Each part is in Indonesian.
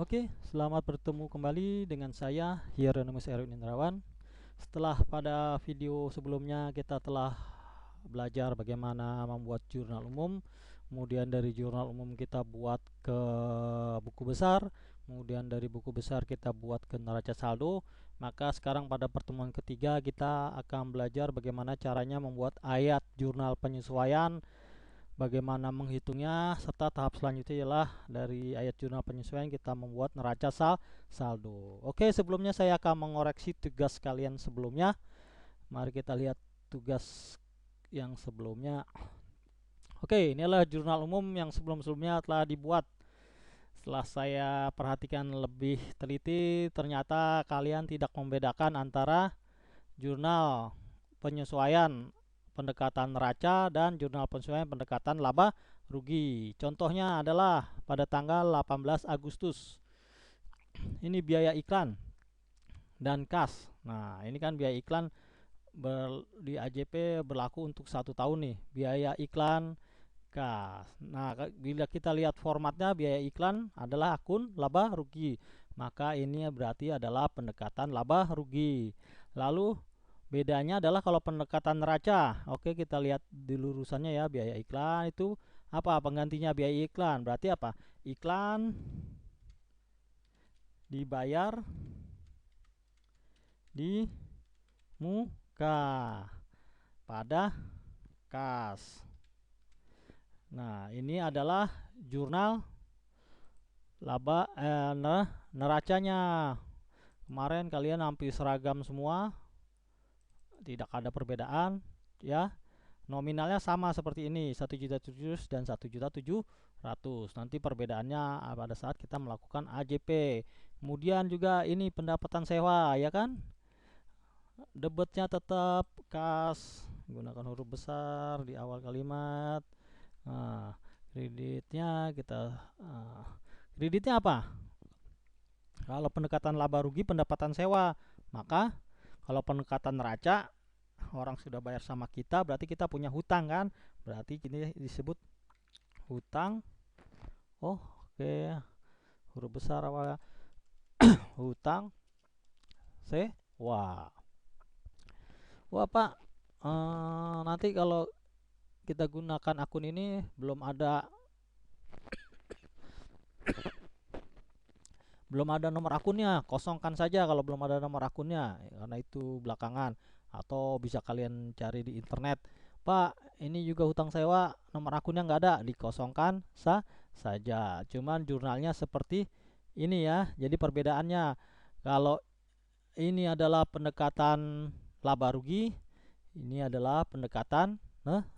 Oke, selamat bertemu kembali dengan saya Hieronymus Erwin Indrawan. Setelah pada video sebelumnya kita telah belajar bagaimana membuat jurnal umum, kemudian dari jurnal umum kita buat ke buku besar, kemudian dari buku besar kita buat ke neraca saldo. Maka sekarang pada pertemuan ketiga kita akan belajar bagaimana caranya membuat ayat jurnal penyesuaian, bagaimana menghitungnya, serta tahap selanjutnya ialah dari ayat jurnal penyesuaian kita membuat neraca saldo. Oke, sebelumnya saya akan mengoreksi tugas kalian sebelumnya. Mari kita lihat tugas yang sebelumnya. Oke, ini adalah jurnal umum yang sebelum-sebelumnya telah dibuat. Setelah saya perhatikan lebih teliti, ternyata kalian tidak membedakan antara jurnal penyesuaian pendekatan neraca dan jurnal penyesuaian pendekatan laba rugi. Contohnya adalah pada tanggal 18 Agustus. Ini biaya iklan dan kas. Nah, ini kan biaya iklan di AJP berlaku untuk 1 tahun nih. Biaya iklan kas. Nah, bila kita lihat formatnya, biaya iklan adalah akun laba rugi. Maka ini berarti adalah pendekatan laba rugi. Lalu bedanya adalah kalau pendekatan neraca. Oke, kita lihat di lurusannya ya, biaya iklan itu apa penggantinya biaya iklan? Berarti apa? Iklan dibayar di muka pada kas. Nah, ini adalah jurnal laba neracanya. Kemarin kalian hampir seragam semua, tidak ada perbedaan ya. Nominalnya sama seperti ini, 1.700.000 dan 1.700.000. Nanti perbedaannya pada saat kita melakukan AJP. Kemudian juga ini pendapatan sewa ya kan. Debitnya tetap kas, gunakan huruf besar di awal kalimat. Nah, kreditnya kita kreditnya apa? Kalau pendekatan laba rugi pendapatan sewa, maka kalau pendekatan neraca orang sudah bayar sama kita, berarti kita punya hutang kan? Berarti ini disebut hutang. Oh, oke. Huruf besar awalnya. Hutang sewa. Wah, Pak. Nanti kalau kita gunakan akun ini belum ada nomor akunnya, kosongkan saja kalau belum ada nomor akunnya, karena itu belakangan, atau bisa kalian cari di internet. Pak, ini juga hutang sewa, nomor akunnya nggak ada, dikosongkan saja. Cuman jurnalnya seperti ini ya. Jadi perbedaannya, kalau ini adalah pendekatan laba rugi, ini adalah pendekatan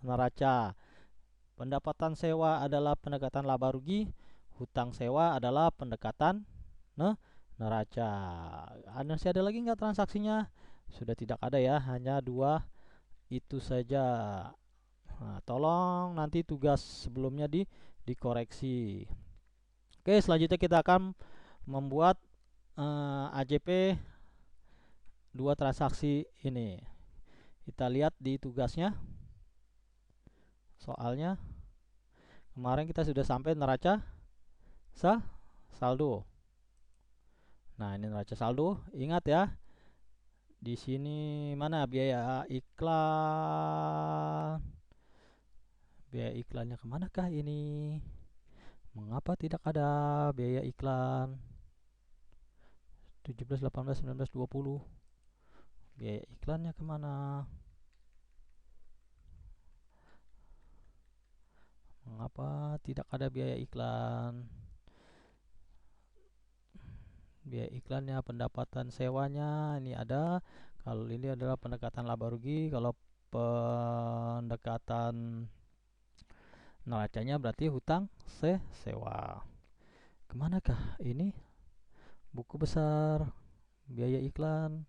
neraca. Pendapatan sewa adalah pendekatan laba rugi, hutang sewa adalah pendekatan neraca. Masih ada lagi nggak transaksinya? Sudah tidak ada ya, hanya dua itu saja. Nah, tolong nanti tugas sebelumnya dikoreksi. Oke, selanjutnya kita akan membuat AJP dua transaksi ini. Kita lihat di tugasnya. Soalnya kemarin kita sudah sampai neraca saldo. Nah, ini neraca saldo. Ingat ya, di sini mana biaya iklan? Biaya iklannya kemanakah ini? Mengapa tidak ada biaya iklan? 17, 18, 19, 20. Biaya iklannya kemana? Mengapa tidak ada biaya iklan? Biaya iklannya, pendapatan sewanya ini ada. Kalau ini adalah pendekatan laba rugi, kalau pendekatan neracanya berarti hutang sewa. Kemanakah ini? Buku besar, biaya iklan.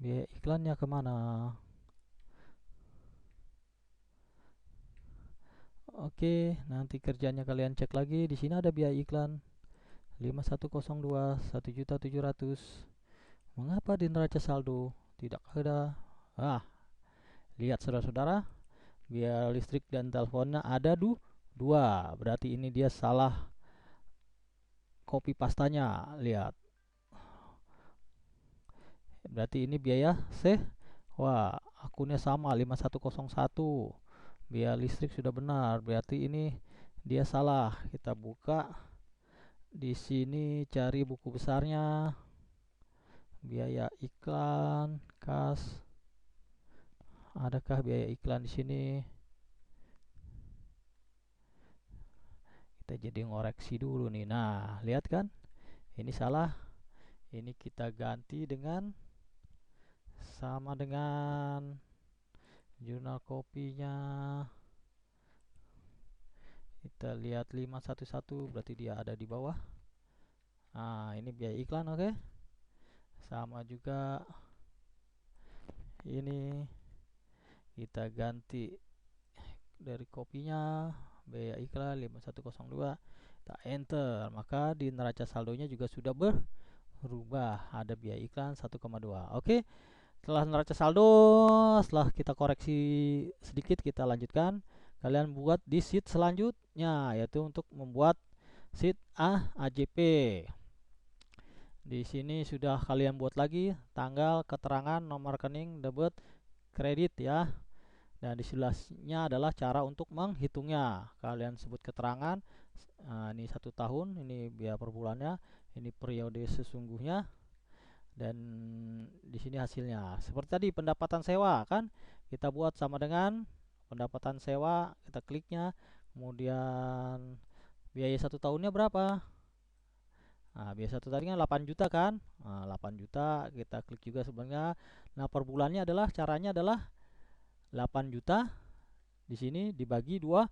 Biaya iklannya kemana? Oke, nanti kerjanya kalian cek lagi. Di sini ada biaya iklan 5102 1.700.000. Mengapa di neraca saldo tidak ada? Lihat saudara-saudara, biaya listrik dan teleponnya ada 2. Berarti ini dia salah copy pastanya. Lihat. Berarti ini biaya sewa. Akunnya sama 5101. Biaya listrik sudah benar. Berarti ini dia salah. Kita buka di sini, cari buku besarnya. Biaya iklan, kas. Adakah biaya iklan di sini? Kita jadi ngoreksi dulu nih. Nah, lihat kan? Ini salah. Ini kita ganti dengan sama dengan jurnal kopinya. Kita lihat 511, berarti dia ada di bawah. Nah, ini biaya iklan, oke. Sama juga ini kita ganti dari kopinya, biaya iklan 5102. Kita enter, maka di neraca saldonya juga sudah berubah, ada biaya iklan 1,2. Oke. Setelah neraca saldo, setelah kita koreksi sedikit, kita lanjutkan. Kalian buat di sheet selanjutnya, yaitu untuk membuat sheet AJP. Di sini sudah kalian buat lagi tanggal, keterangan, nomor rekening, debit, kredit ya. Dan di sebelahnya adalah cara untuk menghitungnya. Kalian sebut keterangan. Nah, ini 1 tahun, ini biaya per bulannya, ini periode sesungguhnya, dan di sini hasilnya. Seperti tadi pendapatan sewa kan, kita buat sama dengan pendapatan sewa, kita kliknya, kemudian biaya 1 tahunnya berapa. Nah, biaya 1 tadi kan 8 juta kan. Nah, 8 juta kita klik juga sebenarnya. Nah, per bulannya adalah caranya adalah 8 juta di sini dibagi 12,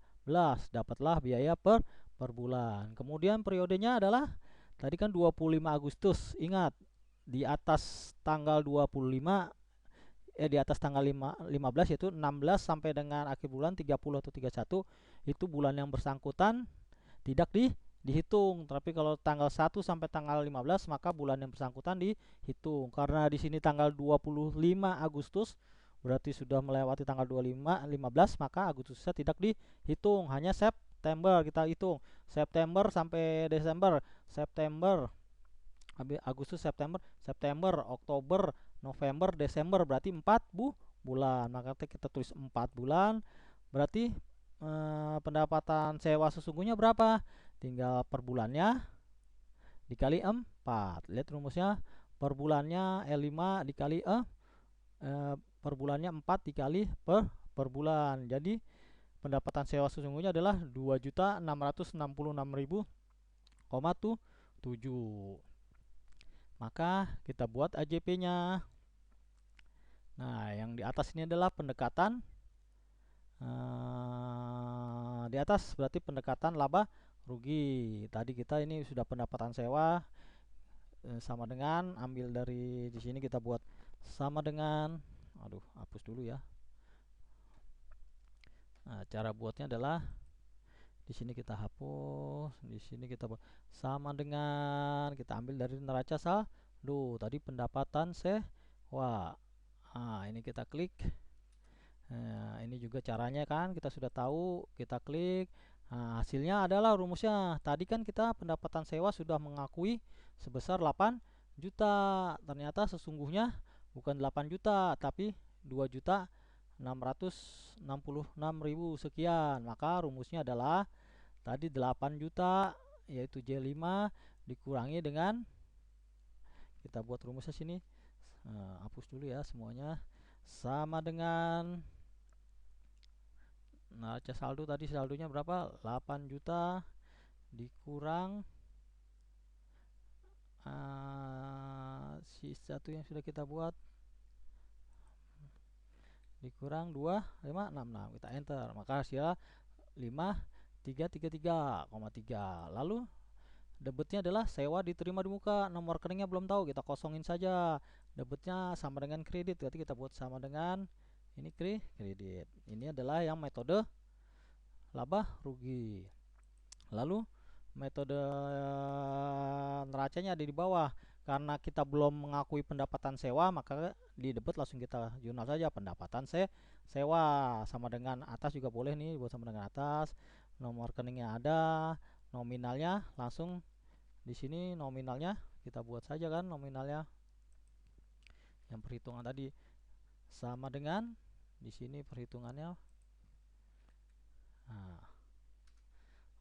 dapatlah biaya per bulan. Kemudian periodenya adalah tadi kan 25 Agustus. Ingat, di atas tanggal 25, di atas tanggal 15, yaitu 16 sampai dengan akhir bulan 30 atau 31, itu bulan yang bersangkutan tidak dihitung. Tapi kalau tanggal 1 sampai tanggal 15, maka bulan yang bersangkutan dihitung. Karena di sini tanggal 25 Agustus berarti sudah melewati tanggal 15, maka Agustusnya tidak dihitung, hanya September kita hitung. September sampai Desember, September, Agustus, September, Oktober, November, Desember, berarti 4 bulan. Maka kita tulis 4 bulan. Berarti pendapatan sewa sesungguhnya berapa? Tinggal per bulannya dikali 4. Lihat rumusnya, per bulannya L5 dikali per bulannya 4 dikali per bulan. Jadi pendapatan sewa sesungguhnya adalah 2.666.000,7. Maka kita buat AJP-nya. Nah, yang di atas ini adalah pendekatan. Di atas berarti pendekatan laba rugi. Tadi kita ini sudah pendapatan sewa sama dengan, ambil dari di sini kita buat sama dengan, aduh, hapus dulu ya. Nah, cara buatnya adalah di sini kita hapus, di sini kita buat sama dengan, kita ambil dari neraca saldo. Tadi pendapatan sewa. Nah, ini kita klik. Nah, ini juga caranya kan kita sudah tahu, kita klik. Nah, hasilnya adalah rumusnya. Tadi kan kita pendapatan sewa sudah mengakui sebesar 8 juta. Ternyata sesungguhnya bukan 8 juta, tapi 2.666.000 sekian. Maka rumusnya adalah tadi 8 juta, yaitu J5 dikurangi dengan, kita buat rumusnya sini. Hapus dulu ya semuanya. Sama dengan neraca saldo, tadi saldonya berapa? 8 juta dikurang sisa yang sudah kita buat, dikurang 2566, kita enter, maka hasilnya 5333,3. Lalu debitnya adalah sewa diterima di muka, nomor rekeningnya belum tahu, kita kosongin saja. Debitnya sama dengan kredit, berarti kita buat sama dengan ini kredit. Ini adalah yang metode laba rugi. Lalu metode neracanya ada di bawah. Karena kita belum mengakui pendapatan sewa, maka di debit langsung kita jurnal saja pendapatan sewa, sama dengan atas juga boleh nih buat sama dengan atas. nomor rekeningnya ada, nominalnya langsung di sini nominalnya kita buat saja kan, nominalnya yang perhitungan tadi sama dengan di sini perhitungannya. Nah,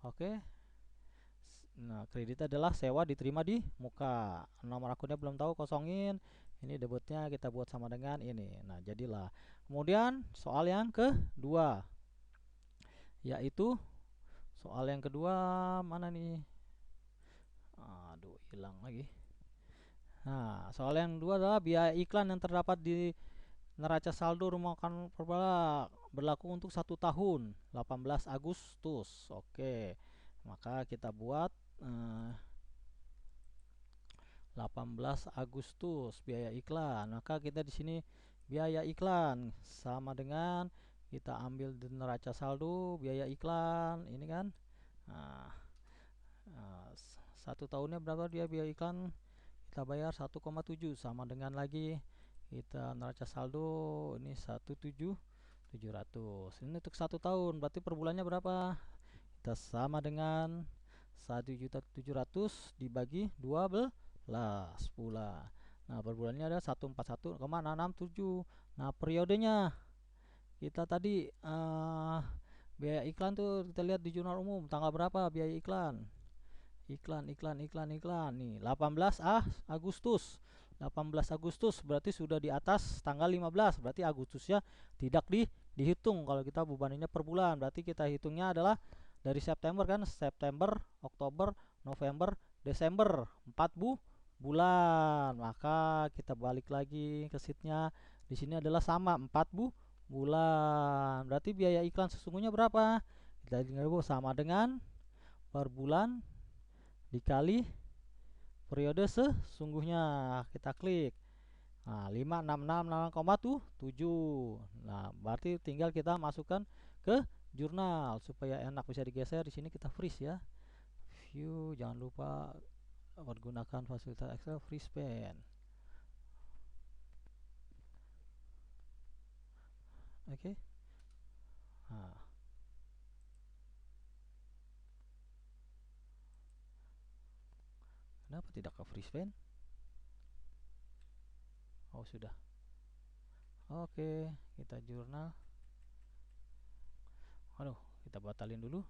oke. Nah, kredit adalah sewa diterima di muka. Nomor akunnya belum tahu, kosongin. Ini debitnya kita buat sama dengan ini. Nah, jadilah. Kemudian soal yang kedua, yaitu soal yang kedua mana nih? Aduh, hilang lagi. Nah, soal yang kedua adalah biaya iklan yang terdapat di neraca saldo rumah makan berlaku untuk 1 tahun, 18 Agustus. Oke, maka kita buat 18 Agustus biaya iklan. Maka kita di sini biaya iklan sama dengan kita ambil di neraca saldo biaya iklan ini kan. Nah, 1 tahunnya berapa dia biaya iklan? Kita bayar 1,7 sama dengan lagi kita neraca saldo ini 1.700. Ini untuk 1 tahun, berarti per bulannya berapa? Kita sama dengan 1.700.000 dibagi 12 bulan. Nah, per bulannya ada 141,667. Nah, periodenya kita tadi biaya iklan tuh kita lihat di jurnal umum tanggal berapa biaya iklan. Iklan nih 18 Agustus. 18 Agustus berarti sudah di atas tanggal 15, berarti Agustusnya tidak dihitung kalau kita bebaninnya per bulan. Berarti kita hitungnya adalah dari September kan, September, Oktober, November, Desember, 4 bulan. Maka kita balik lagi ke sheetnya. Di sini adalah sama 4 bulan. Berarti biaya iklan sesungguhnya berapa? Kita sama dengan per bulan dikali periode sesungguhnya. Kita klik. Nah, 566,7. Nah, berarti tinggal kita masukkan ke jurnal supaya enak bisa digeser. Di sini kita freeze ya. View, jangan lupa pergunakan fasilitas Excel freeze pen. Oke. Nah, kenapa tidak ke freeze pen? Oh, sudah. Oke, kita jurnal. Aduh, kita batalin dulu.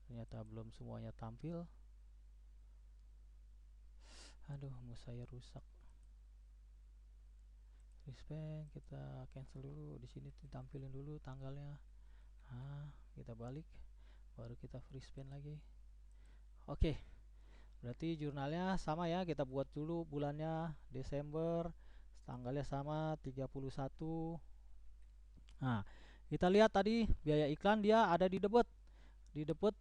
Ternyata belum semuanya tampil. Aduh, mau saya rusak. Freeze pen kita cancel dulu. Di sini ditampilin dulu tanggalnya. Kita balik, baru kita freeze pen lagi. Oke. Berarti jurnalnya sama ya, kita buat dulu bulannya Desember, tanggalnya sama 31. Nah, kita lihat tadi biaya iklan dia ada di debit. Di debit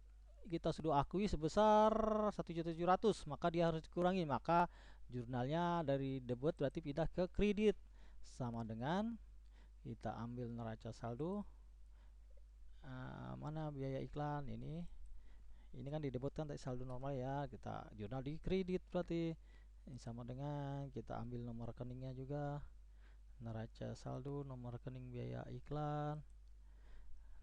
kita sudah akui sebesar 1.700.000, maka dia harus dikurangi. Maka jurnalnya dari debit berarti pindah ke kredit. Sama dengan kita ambil neraca saldo. Mana biaya iklan ini? Ini kan di debit kan saldo normal ya, kita jurnal di kredit berarti ini sama dengan kita ambil nomor rekeningnya juga, neraca saldo, nomor rekening biaya iklan.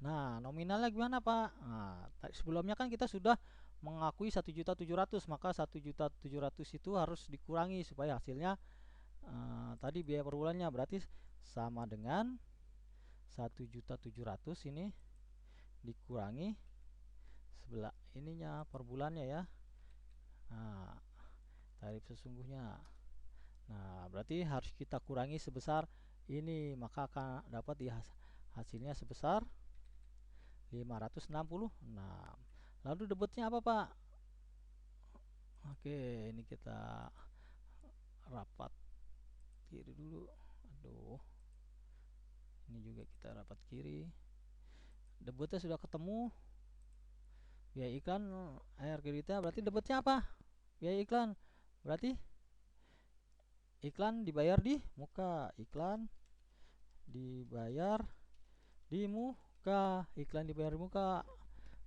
Nah, nominalnya gimana Pak? Nah, sebelumnya kan kita sudah mengakui 1.700.000, maka 1.700.000 itu harus dikurangi supaya hasilnya tadi biaya per bulannya berarti sama dengan 1.700.000 ini dikurangi sebelah ininya per bulannya ya. Nah, tarif sesungguhnya. Nah, berarti harus kita kurangi sebesar ini, maka akan dapat di hasilnya sebesar 566. Lalu debitnya apa, Pak? Oke, ini kita rapat kiri dulu. Aduh. Ini juga kita rapat kiri. Debitnya sudah ketemu. Biaya iklan air kreditnya berarti debitnya apa? Biaya iklan berarti iklan dibayar di muka, iklan dibayar di muka, iklan dibayar di muka.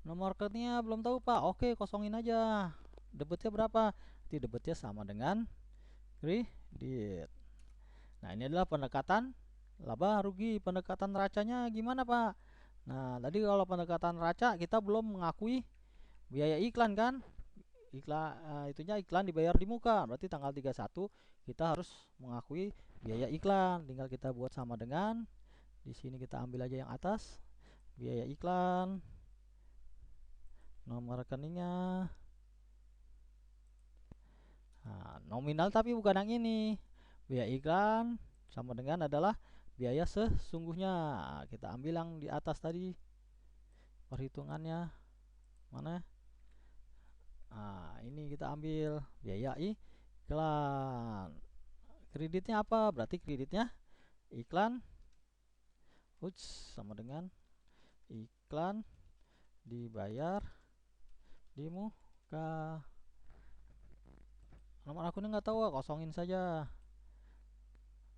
Nomor rekeningnya belum tahu Pak. Oke, kosongin aja. Debitnya berapa? Nanti debitnya sama dengan kredit. Nah, ini adalah pendekatan laba rugi. Pendekatan neracanya gimana Pak? Nah, tadi kalau pendekatan neraca kita belum mengakui biaya iklan kan? Itunya iklan dibayar di muka. Berarti tanggal 31 kita harus mengakui biaya iklan. Tinggal kita buat sama dengan di sini kita ambil aja yang atas. Biaya iklan, nomor rekeningnya. Nah, nominal tapi bukan yang ini. Biaya iklan sama dengan adalah biaya sesungguhnya. Kita ambil yang di atas tadi. Perhitungannya mana? Nah, ini kita ambil biaya iklan. Kreditnya apa? Berarti kreditnya iklan sama dengan iklan dibayar di muka. Nomor akunnya nggak tahu, kosongin saja.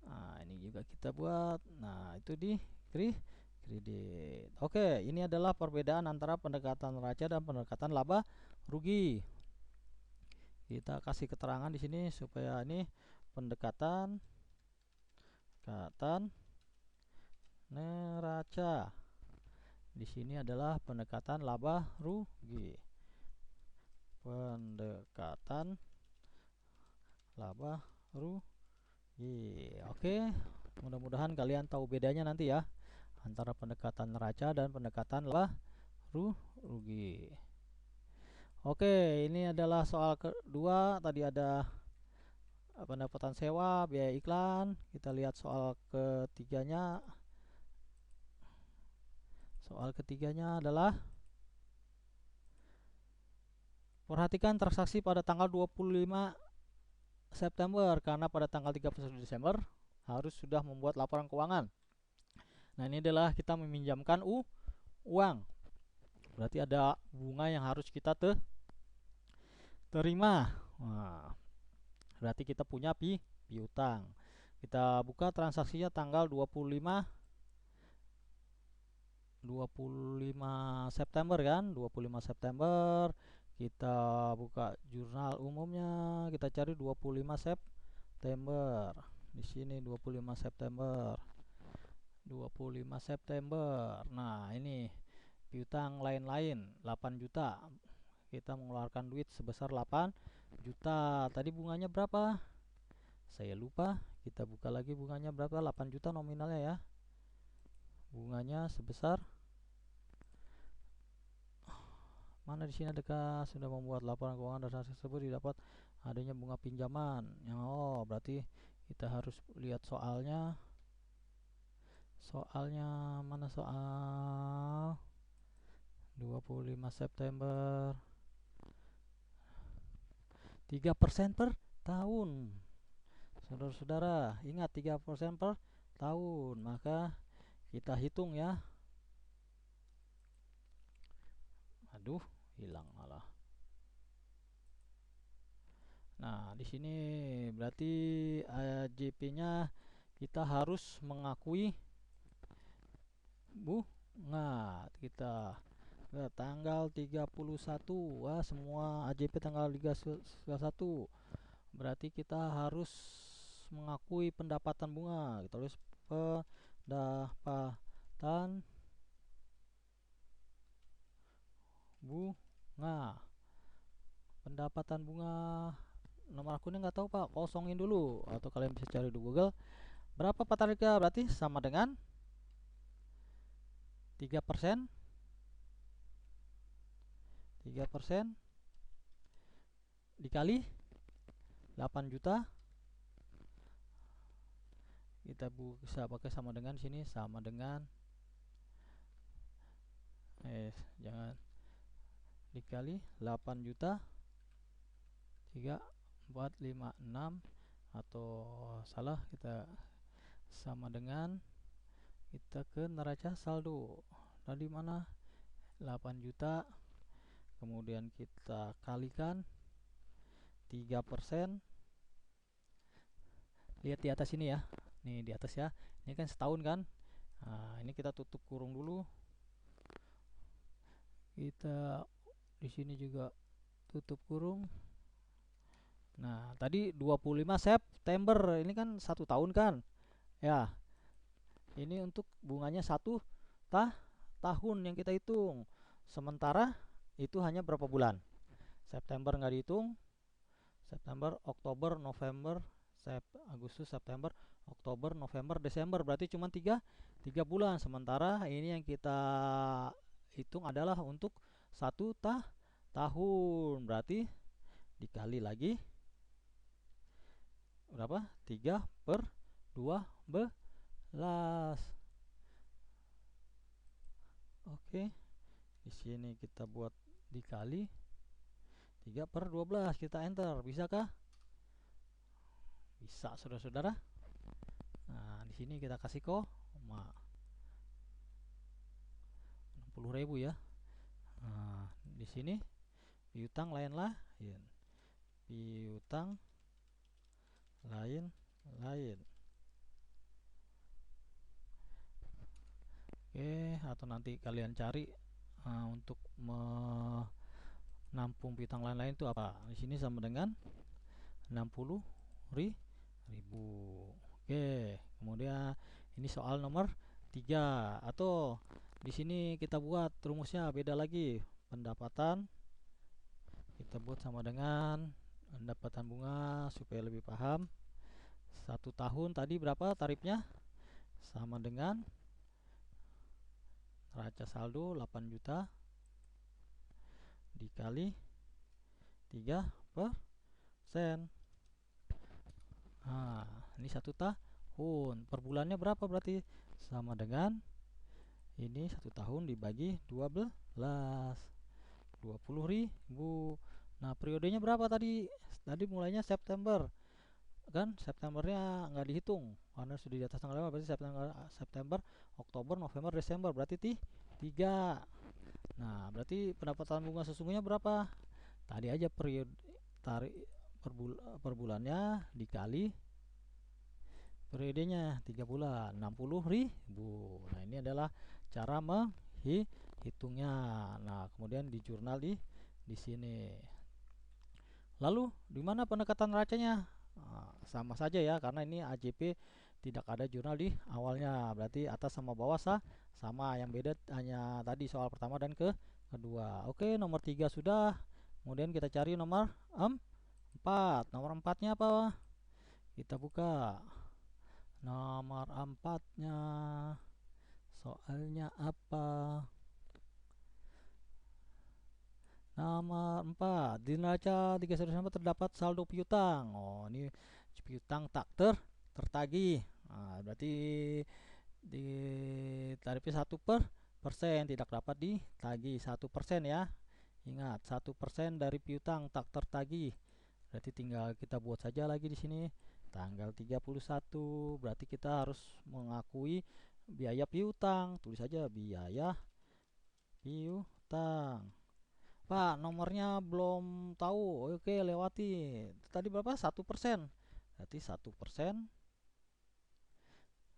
Nah, ini juga kita buat. Nah, itu di kredit. Oke, ini adalah perbedaan antara pendekatan neraca dan pendekatan laba rugi. Kita kasih keterangan di sini supaya ini pendekatan neraca. Di sini adalah pendekatan laba rugi. Pendekatan laba rugi. Oke, mudah-mudahan kalian tahu bedanya nanti ya antara pendekatan neraca dan pendekatan laba rugi. Oke, ini adalah soal kedua. Tadi ada pendapatan sewa, biaya iklan. Kita lihat soal ketiganya. Soal ketiganya adalah perhatikan transaksi pada tanggal 25 September karena pada tanggal 31 Desember harus sudah membuat laporan keuangan. Nah, ini adalah kita meminjamkan uang. Berarti ada bunga yang harus kita terima. Nah, berarti kita punya piutang. Kita buka transaksinya tanggal 25 September kan? 25 September. Kita buka jurnal umumnya, kita cari 25 September. Di sini 25 September. 25 September. Nah, ini piutang lain-lain 8 juta. Kita mengeluarkan duit sebesar 8 juta. Tadi bunganya berapa? Saya lupa. Kita buka lagi bunganya berapa? 8 juta nominalnya ya. Bunganya sebesar mana di sini adakah sudah membuat laporan keuangan dasar tersebut didapat adanya bunga pinjaman. Oh, berarti kita harus lihat soalnya. Soalnya mana soal 25 September 3% per tahun. Saudara-saudara, ingat 3% per tahun. Maka kita hitung ya. Aduh, hilang malah. Nah, di sini berarti AJP-nya kita harus mengakui bunga. Kita tanggal 31. Wah, semua AJP tanggal 31. Berarti kita harus mengakui pendapatan bunga. Kita tulis pendapatan bunga. Pendapatan bunga. Nomor akunnya nggak tahu Pak, kosongin dulu atau kalian bisa cari di Google. Berapa Pak tariknya? Berarti sama dengan 3%. 3% dikali 8 juta. Kita bisa pakai sama dengan sini, sama dengan jangan dikali 8 juta 3 4 5 6 atau salah, kita sama dengan kita ke neraca saldo. Tadi mana 8 juta, kemudian kita kalikan 3%. Lihat di atas ini ya, nih di atas ya, ini kan setahun kan. Nah, ini kita tutup kurung dulu. Kita di sini juga tutup kurung. Nah, tadi 25 September ini kan 1 tahun kan ya. Ini untuk bunganya 1 tahun. tahun yang kita hitung. Sementara itu hanya berapa bulan? September nggak dihitung. September, Oktober, November, Agustus, September, Oktober, November, Desember, berarti cuma tiga bulan. Sementara ini yang kita hitung adalah untuk satu tahun, berarti dikali lagi berapa? 3/12. Oke, di sini kita buat dikali 3/12, kita enter. Bisakah? Bisa, saudara-saudara. Nah, di sini kita kasih 60.000 ya. Nah, di sini piutang lain lain. Piutang lain. Oke, atau nanti kalian cari untuk menampung piutang lain-lain itu apa? Di sini sama dengan 60.000. Oke, kemudian ini soal nomor 3, atau di sini kita buat rumusnya beda lagi. Pendapatan kita buat sama dengan pendapatan bunga supaya lebih paham. 1 tahun tadi berapa tarifnya? Sama dengan neraca saldo 8 juta dikali 3%. Nah, ini 1 tahun. Per bulannya berapa berarti? Sama dengan ini 1 tahun dibagi 12. 20.000. Nah, periodenya berapa tadi? Tadi mulainya September. Kan Septembernya nggak dihitung karena sudah di atas tanggal 5, berarti September, Oktober, November, Desember, berarti 3. Nah, berarti pendapatan bunga sesungguhnya berapa? Tadi aja periode tarik per bulannya dikali periodenya 3 bulan, 60.000. Nah, ini adalah cara menghitungnya. Nah, kemudian di jurnal di sini. Lalu di mana pendekatan neracanya? Nah, sama saja ya, karena ini AJP tidak ada jurnal di awalnya, berarti atas sama bawah sama. Yang beda hanya tadi soal pertama dan kedua. Oke, nomor 3 sudah. Kemudian kita cari nomor 4. Nomor 4-nya apa? Kita buka. Nomor 4-nya soalnya apa? Nomor 4, di neraca 3 terdapat saldo piutang. Oh, ini piutang tak tertagih. Nah, berarti di tarifnya 1% tidak dapat ditagih. 1% ya. Ingat, 1% dari piutang tak tertagih. Berarti tinggal kita buat saja lagi di sini tanggal 31. Berarti kita harus mengakui biaya piutang. Tulis saja biaya piutang. Pak, nomornya belum tahu. Oke, lewati. Tadi berapa? 1%. Berarti 1%.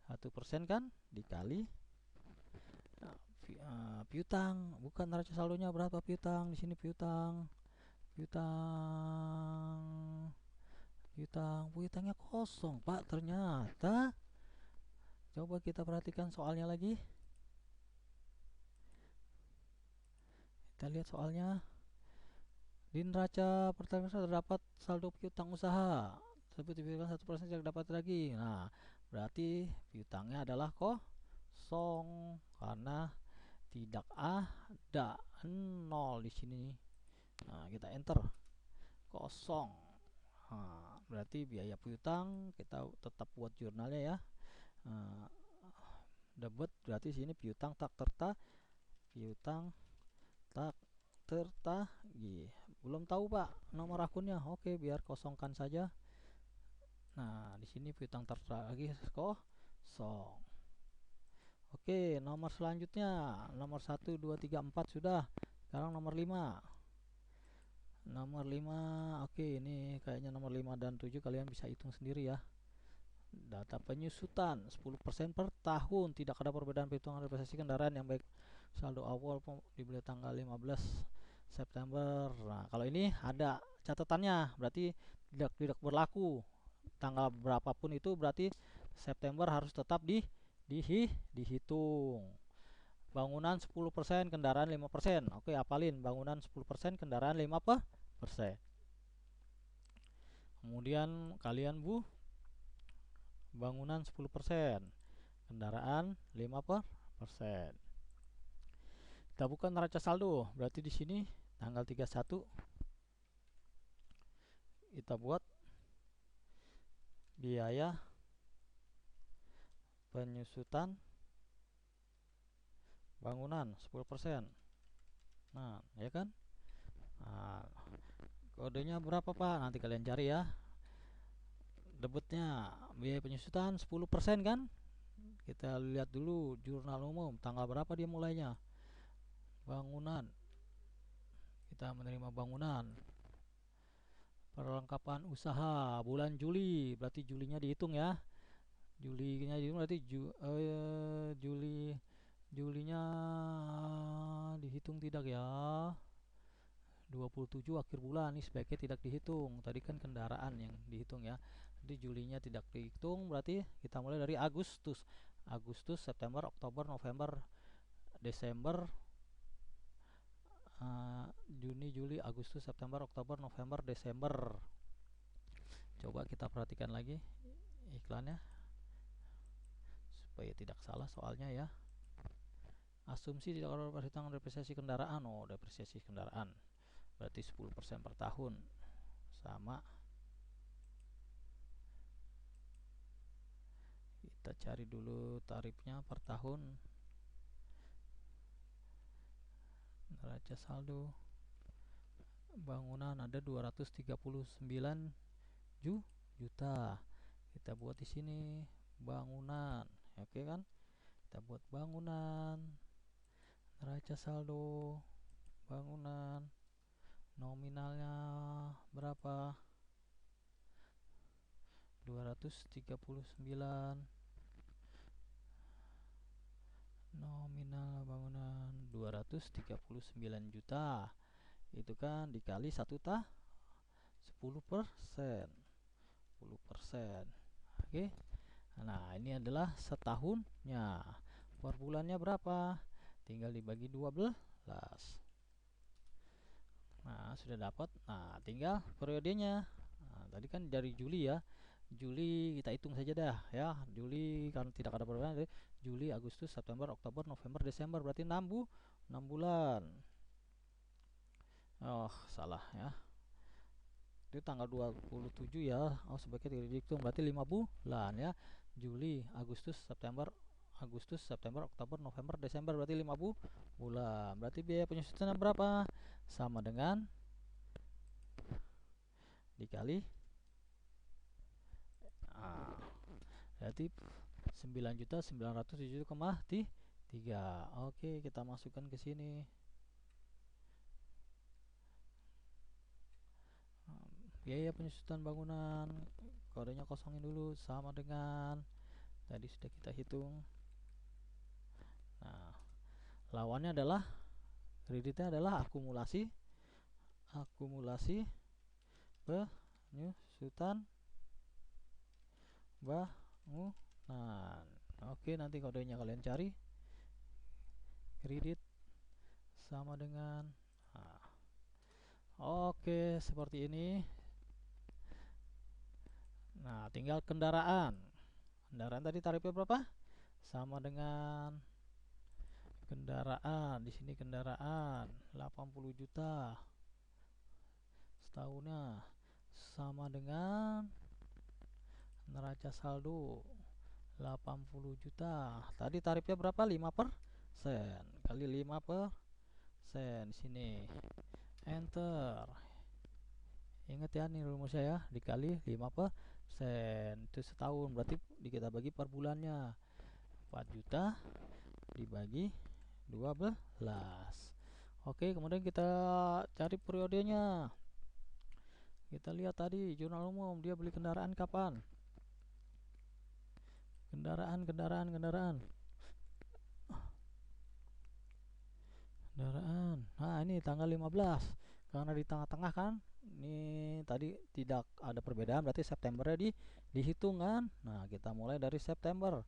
1% kan dikali piutang. Bukan neraca saldonya berapa piutang. Di sini piutang. Piutangnya kosong, Pak. Ternyata. Coba kita perhatikan soalnya lagi. Kita lihat soalnya. Di neraca pertama terdapat saldo piutang usaha. Tersebut diberikan 1% tidak dapat lagi. Nah, berarti piutangnya adalah kosong karena tidak ada 0 di sini. Nah, kita enter. Kosong. Nah, berarti biaya piutang kita tetap buat jurnalnya ya. Debit berarti sini piutang tak tertagih. Belum tahu, Pak, nomor akunnya. Oke, biar kosongkan saja. Nah, di sini piutang tertagih kosong. Oke, nomor selanjutnya nomor 1 2 3 4 sudah. Sekarang nomor 5. Nomor 5. Oke, ini kayaknya nomor 5 dan 7 kalian bisa hitung sendiri ya. Data penyusutan 10% per tahun. Tidak ada perbedaan perhitungan representasi kendaraan yang baik saldo awal dibeli tanggal 15 September. Nah, kalau ini ada catatannya, berarti tidak berlaku. Tanggal berapapun itu berarti September harus tetap dihitung. bangunan 10%, kendaraan 5%. Oke, apalin bangunan 10%, kendaraan 5%. Kemudian kalian bangunan 10%, kendaraan 5%. Kita buka neraca saldo. Berarti di sini tanggal 31 kita buat biaya penyusutan bangunan 10%. Nah, ya kan? Nah, kodenya berapa, Pak? Nanti kalian cari ya. Debitnya biaya penyusutan 10% kan? Kita lihat dulu jurnal umum tanggal berapa dia mulainya. Bangunan. Kita menerima bangunan. Perlengkapan usaha bulan Juli, berarti Julinya dihitung ya. Julinya dihitung berarti Julinya dihitung tidak ya. 27 akhir bulan ini sebaiknya tidak dihitung. Tadi kan kendaraan yang dihitung ya. Jadi Julinya tidak dihitung, berarti kita mulai dari Agustus, September, Oktober, November, Desember, Juni, Juli, Agustus, September, Oktober, November, Desember. Coba kita perhatikan lagi iklannya supaya tidak salah soalnya ya. Asumsi tidak ada perhitungan depresiasi kendaraan. Oh, depresiasi kendaraan berarti 10% per tahun, sama. Kita cari dulu tarifnya per tahun. Neraca saldo bangunan ada 239 juta. Kita buat di sini bangunan. Oke kan? Kita buat bangunan, neraca saldo bangunan, nominalnya berapa? 239, nominal bangunan 239 juta. Itu kan dikali 10%. 10%. Oke. Nah, ini adalah setahunnya. Per bulannya berapa? Tinggal dibagi 12. Nah, sudah dapat. Nah, tinggal periodenya. Nah, tadi kan dari Juli ya. Juli kita hitung saja dah ya. Juli kan tidak ada perbedaan. Juli, Agustus, September, Oktober, November, Desember, berarti 6 bulan. Oh, salah ya. Itu tanggal 27 ya. Oh, sebaiknya tidak dihitung, berarti 5 bulan ya. Juli, Agustus, September, Oktober, November, Desember, berarti 5 bulan. Berarti biaya penyusutan berapa? Sama dengan dikali berarti 9.907,3. Oke, kita masukkan ke sini. Biaya penyusutan bangunan, kodenya kosongin dulu, sama dengan tadi sudah kita hitung. Nah, lawannya adalah kreditnya adalah akumulasi penyusutan bangunan. Oke, nanti kodenya kalian cari. Kredit sama dengan oke, seperti ini. Nah, tinggal kendaraan. Kendaraan tadi tarifnya berapa? Sama dengan kendaraan. Di sini kendaraan 80 juta setahunnya, sama dengan neraca saldo 80 juta. Tadi tarifnya berapa? 5% kali 5% di sini. Enter. Ingat ya, nih rumusnya ya, dikali 5% itu setahun, berarti kita bagi per bulannya. 4 juta dibagi 12. Oke, kemudian kita cari periodenya. Kita lihat tadi jurnal umum, dia beli kendaraan kapan? Kendaraan. Nah, ini tanggal 15. Karena di tengah-tengah kan. Ini tadi tidak ada perbedaan, berarti Septembernya dihitung kan. Nah, kita mulai dari September.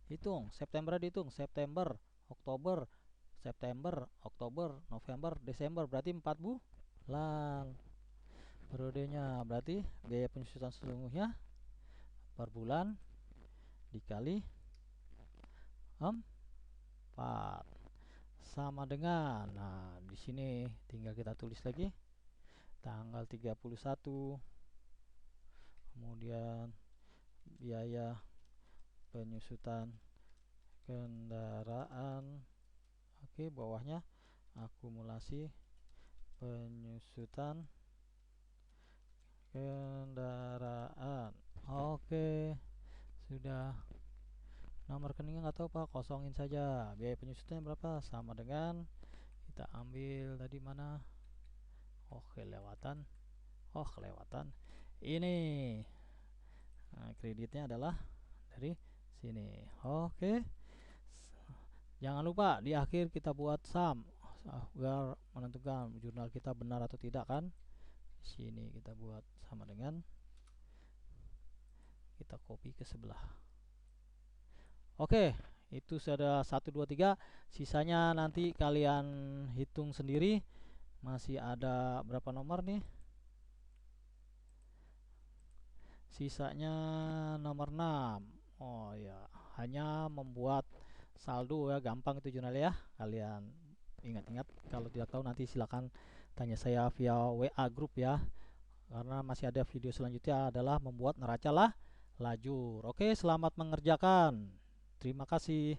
Hitung, September dihitung, September, Oktober, September, Oktober, November, Desember, berarti 4 bulan. Periodenya berarti biaya penyusutan sesungguhnya per bulan dikali 4 sama dengan, nah di sini tinggal kita tulis lagi tanggal 31, kemudian biaya penyusutan kendaraan, oke, bawahnya akumulasi penyusutan kendaraan. Oke, sudah. Nomor rekeningnya nggak tahu Pak, kosongin saja. Biaya penyusutannya berapa? Sama dengan, kita ambil tadi mana? Oh kelewatan. Ini. Nah, kreditnya adalah dari sini. Oke. Jangan lupa di akhir kita buat sum agar menentukan jurnal kita benar atau tidak kan. Di sini kita buat sama dengan, kita copy ke sebelah. Oke, itu sudah 1 2 3. Sisanya nanti kalian hitung sendiri. Masih ada berapa nomor nih? Sisanya nomor 6. Oh ya, hanya membuat saldo ya, gampang itu jurnal ya. Kalian ingat-ingat, kalau tidak tahu nanti silakan tanya saya via WA grup ya. Karena masih ada video selanjutnya adalah membuat neraca lajur. Oke, selamat mengerjakan. Terima kasih.